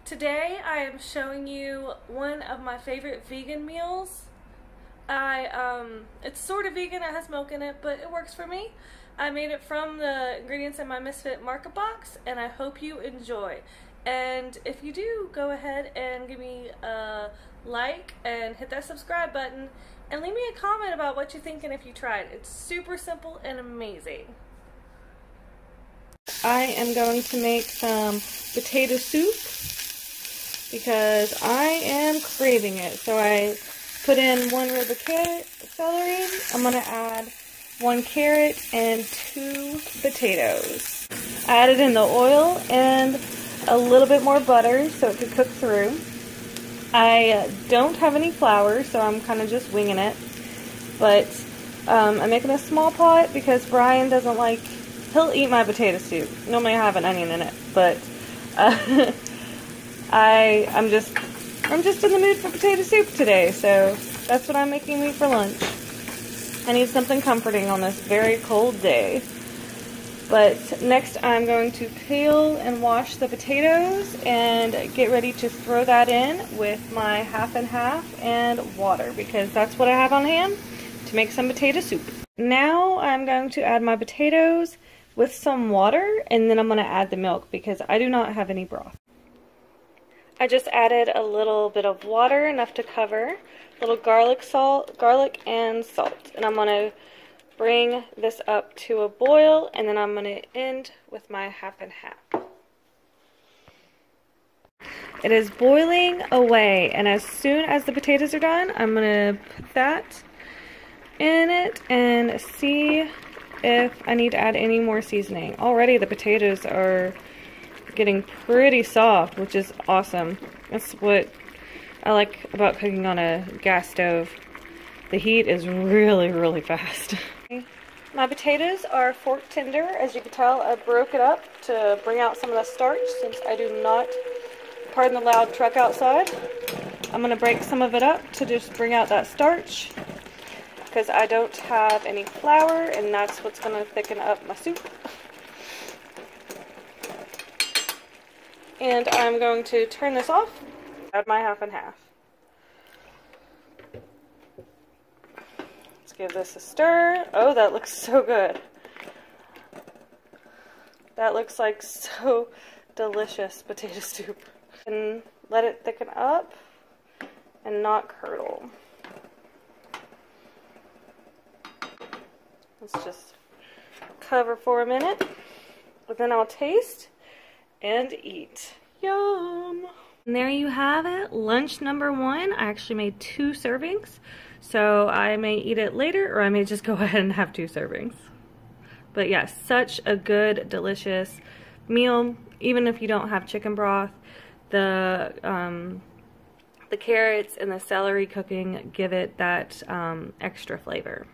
Today I am showing you one of my favorite vegan meals. It's sort of vegan, it has milk in it, but it works for me. I made it from the ingredients in my Misfit market box, and I hope you enjoy. And if you do, go ahead and give me a like and hit that subscribe button and leave me a comment about what you think and if you tried. It's super simple and amazing. I am going to make some potato soup because I am craving it. So I put in 1 rib of celery. I'm going to add 1 carrot and 2 potatoes. I added in the oil and a little bit more butter so it could cook through. I don't have any flour, so I'm kind of just winging it. But I'm making a small pot because Brian doesn't like, he'll eat my potato soup. Normally I have an onion in it, but I'm just in the mood for potato soup today, so that's what I'm making me for lunch. I need something comforting on this very cold day. But next I'm going to peel and wash the potatoes and get ready to throw that in with my half and half and water, because that's what I have on hand to make some potato soup. Now I'm going to add my potatoes with some water, and then I'm going to add the milk because I do not have any broth. I just added a little bit of water, enough to cover, a little garlic and salt, and I'm going to bring this up to a boil, and then I'm going to end with my half and half. It is boiling away, and as soon as the potatoes are done, I'm going to put that in it and see if I need to add any more seasoning. Already the potatoes are getting pretty soft, which is awesome. That's what I like about cooking on a gas stove. The heat is really, really fast. My potatoes are fork tender. As you can tell, I broke it up to bring out some of the starch since I do not, pardon the loud truck outside. I'm going to break some of it up to just bring out that starch because I don't have any flour, and that's what's going to thicken up my soup. And I'm going to turn this off, add my half and half. Let's give this a stir. Oh, that looks so good. That looks like so delicious potato soup. And let it thicken up and not curdle. Let's just cover for a minute, but then I'll taste and eat. Yum! And there you have it, lunch number 1. I actually made 2 servings, so I may eat it later or I may just go ahead and have 2 servings. But yes, such a good, delicious meal. Even if you don't have chicken broth, the carrots and the celery cooking give it that extra flavor.